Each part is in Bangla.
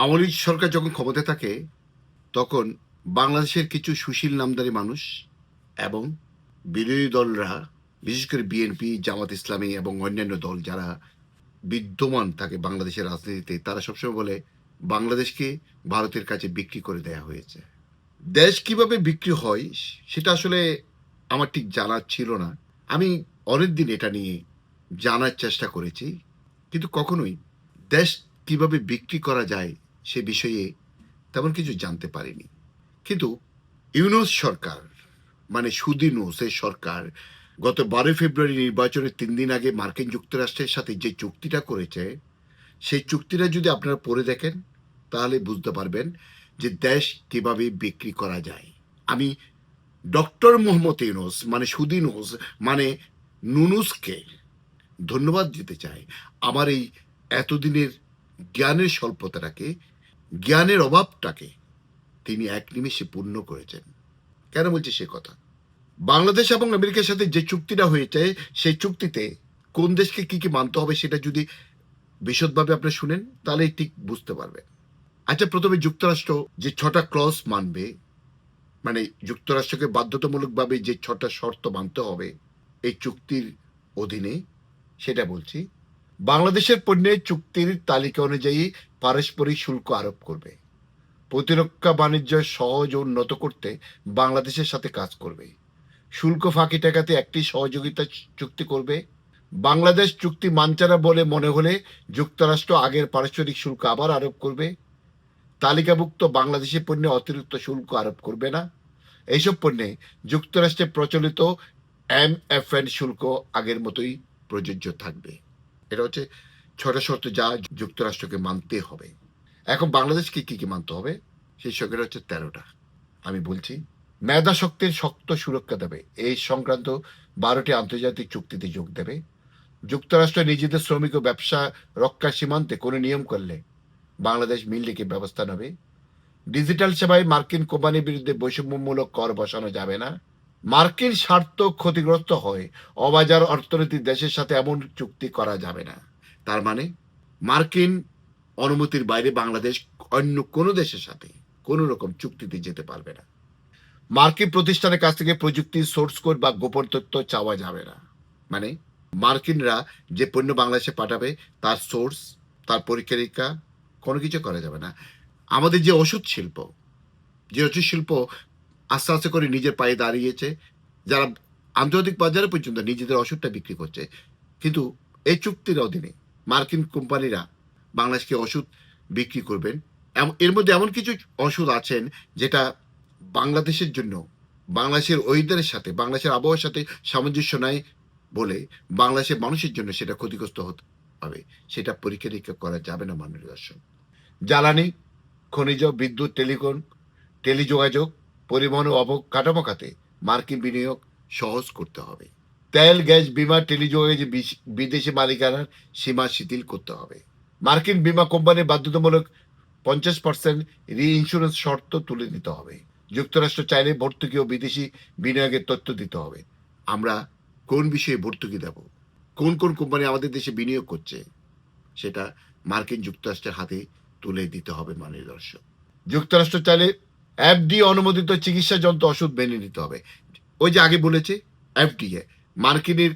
আওয়ামী লীগ সরকার যখন ক্ষমতায় থাকে তখন বাংলাদেশের কিছু সুশীল নামধারী মানুষ এবং বিরোধী দলরা, বিশেষ করে বিএনপি, জামাত ইসলামী এবং অন্যান্য দল যারা বিদ্যমান থাকে বাংলাদেশের রাজনীতিতে, তারা সবসময় বলে বাংলাদেশকে ভারতের কাছে বিক্রি করে দেয়া হয়েছে। দেশ কিভাবে বিক্রি হয় সেটা আসলে আমার ঠিক জানা ছিল না। আমি অনেকদিন এটা নিয়ে জানার চেষ্টা করেছি, কিন্তু কখনোই দেশ কিভাবে বিক্রি করা যায় সে বিষয়ে তেমন কিছু জানতে পারিনি। কিন্তু ইউনূস সরকার, মানে সুদি ইউনূসের সরকার, গত 12 ফেব্রুয়ারি নির্বাচনের 3 দিন আগে মার্কিন যুক্তরাষ্ট্রের সাথে যে চুক্তিটা করেছে, সেই চুক্তিটা যদি আপনারা পড়ে দেখেন তাহলে বুঝতে পারবেন যে দেশ কিভাবে বিক্রি করা যায়। আমি ডক্টর মোহাম্মদ ইউনূস মানে সুদি ইউনূস মানে নুনুসকে ধন্যবাদ দিতে চাই। আমার এই এতদিনের জ্ঞানের স্বল্পতাটাকে, জ্ঞানের অভাবটাকে তিনি এক নিমেষে পূর্ণ করেছেন। কেন বলছি সে কথা? বাংলাদেশ এবং আমেরিকার সাথে যে চুক্তিটা হয়েছে, সেই চুক্তিতে কোন দেশকে কি কি মানতে হবে সেটা যদি বিশদভাবে আপনি শুনেন তাহলে ঠিক বুঝতে পারবেন। আচ্ছা, প্রথমে যুক্তরাষ্ট্র যে 6টা ক্লজ মানবে, মানে যুক্তরাষ্ট্রকে বাধ্যতামূলকভাবে যে 6টা শর্ত মানতে হবে এই চুক্তির অধীনে, সেটা বলছি। বাংলাদেশের পণ্যে চুক্তির তালিকা অনুযায়ী পারস্পরিক শুল্ক আরোপ করবে। প্রতিরক্ষা বাণিজ্য সহজ ও উন্নত করতে বাংলাদেশের সাথে কাজ করবে। শুল্ক ফাঁকি ঠেকাতে একটি সহযোগিতা চুক্তি করবে। বাংলাদেশ চুক্তি মানছে না বলে মনে হলে যুক্তরাষ্ট্র আগের পারস্পরিক শুল্ক আবার আরোপ করবে। তালিকাভুক্ত বাংলাদেশি পণ্যে অতিরিক্ত শুল্ক আরোপ করবে না। এইসব পণ্যে যুক্তরাষ্ট্রে প্রচলিত MFN শুল্ক আগের মতোই প্রযোজ্য থাকবে। এটা হচ্ছে 6টা শর্ত যা যুক্তরাষ্ট্রকে মানতে হবে। এখন বাংলাদেশকে কি কি মানতে হবে সেই সংখ্যাটা হচ্ছে 13টা। আমি বলছি, মেধা শক্তির শক্ত সুরক্ষা দেবে, এই সংক্রান্ত 12টি আন্তর্জাতিক চুক্তিতে যোগ দেবে। যুক্তরাষ্ট্র নিজেদের শ্রমিক ও ব্যবসা রক্ষা সীমান্তে কোনো নিয়ম করলে বাংলাদেশ মিল রেখে ব্যবস্থা নেবে। ডিজিটাল সেবায় মার্কিন কোম্পানির বিরুদ্ধে বৈষম্যমূলক কর বসানো যাবে না। মার্কিন স্বার্থ ক্ষতিগ্রস্ত হয় অবাজার অর্থনৈতিক দেশের সাথে এমন চুক্তি করা যাবে না। তার মানে মার্কিন অনুমতির বাইরে বাংলাদেশ অন্য কোনো দেশের সাথে কোনো রকম চুক্তিতে যেতে পারবে না। মার্কিন প্রতিষ্ঠানের কাছ থেকে প্রযুক্তি সোর্স কোড বা গোপন তথ্য চাওয়া যাবে না। মানে মার্কিনরা যে পণ্য বাংলাদেশে পাঠাবে তার সোর্স, তার পরীক্ষা নিরীক্ষা কোনো কিছু করা যাবে না। আমাদের যে ওষুধ শিল্প, যে ওষুধ শিল্প আস্তে আস্তে করে নিজের পায়ে দাঁড়িয়েছে, যারা আন্তর্জাতিক বাজারে পর্যন্ত নিজেদের ওষুধটা বিক্রি করছে, কিন্তু এই চুক্তির অধীনে মার্কিন কোম্পানিরা বাংলাদেশকে ওষুধ বিক্রি করবেন। এর মধ্যে এমন কিছু ওষুধ আছেন যেটা বাংলাদেশের জন্য, বাংলাদেশের ওয়েদারের সাথে, বাংলাদেশের আবহাওয়ার সাথে সামঞ্জস্য নাই বলে বাংলাদেশের মানুষের জন্য সেটা ক্ষতিগ্রস্ত হতে হবে। সেটা পরীক্ষা নিরীক্ষা করা যাবে না। মাননীয় দর্শক, জ্বালানি, খনিজ, বিদ্যুৎ, টেলিকম, টেলিযোগাযোগ, পরিবহন ও অবকাঠামো খাতে মার্কিন বিনিয়োগ সহজ করতে হবে। তেল, গ্যাস, বিমা, টেলিযোগাযোগ বিদেশি মালিকানার সীমা শিথিল করতে হবে। মার্কিন বিমা কোম্পানির বাধ্যতামূলক 50% রি-ইন্স্যুরেন্স শর্ত তুলে দিতে হবে। যুক্তরাষ্ট্র চাইলে ভর্তুকি ও বিদেশি বিনিয়োগের তথ্য দিতে হবে। আমরা কোন বিষয়ে ভর্তুকি দেব, কোন কোন কোম্পানি আমাদের দেশে বিনিয়োগ করছে, সেটা মার্কিন যুক্তরাষ্ট্রের হাতে তুলে দিতে হবে। মাননীয় দর্শক, যুক্তরাষ্ট্র চাইলে FDA অনুমোদিত চিকিৎসা যন্ত্র ওষুধ মেনে নিতে হবে। ওই যে আগে বলেছে FDA, মার্কিনের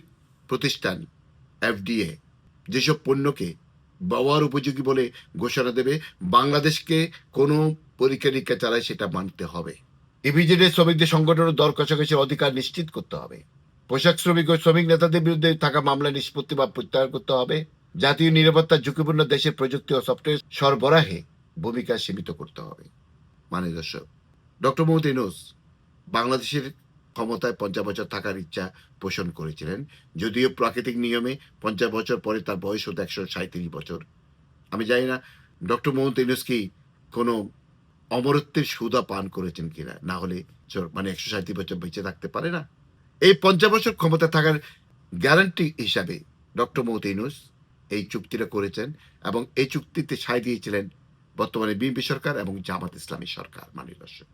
প্রতিষ্ঠান FDA যেসব পণ্যকে ব্যবহার উপযোগী বলে ঘোষণা দেবে, বাংলাদেশকে কোনো পরীক্ষা নিরীক্ষা ছাড়াই সেটা মানতে হবে। ইপিজেডের শ্রমিকদের সংগঠনের দর কষাকষির অধিকার নিশ্চিত করতে হবে। পোশাক শ্রমিক ও শ্রমিক নেতাদের বিরুদ্ধে থাকা মামলা নিষ্পত্তি বা প্রত্যাহার করতে হবে। জাতীয় নিরাপত্তা ঝুঁকিপূর্ণ দেশের প্রযুক্তি ও সফটওয়্যার সরবরাহে ভূমিকা সীমিত করতে হবে। মানে দর্শক, ডক্টর মোহাম্মদ ইউনূস বাংলাদেশের ক্ষমতায় 50 বছর থাকার ইচ্ছা পোষণ করেছিলেন, যদিও প্রাকৃতিক নিয়মে 50 বছর পরে তার বয়স হতো 137 বছর। আমি জানি না ডক্টর মোহাম্মদ ইউনূস কি কোনো অমরত্বের সুধা পান করেছেন কিনা, না হলে মানে 137 বছর বেঁচে থাকতে পারে না। এই 50 বছর ক্ষমতা থাকার গ্যারান্টি হিসাবে ডক্টর মোহাম্মদ ইউনূস এই চুক্তিটা করেছেন, এবং এই চুক্তিতে সায় দিয়েছিলেন বর্তমানে বিএনপি সরকার এবং জামাত ইসলামী সরকার। মাননীয় দর্শক,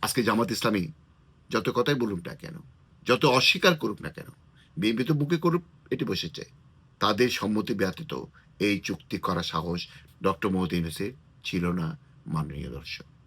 আজকে জামাত ইসলামী যত কথাই বলুক না কেন, যত অস্বীকার করুক না কেন, বিএনপি তো বুকে করুক এটি বসেছে, তাদের সম্মতি ব্যতীত এই চুক্তি করা সাহস ডক্টর মোহাম্মদ ইউনূসের ছিল না, মাননীয় দর্শক।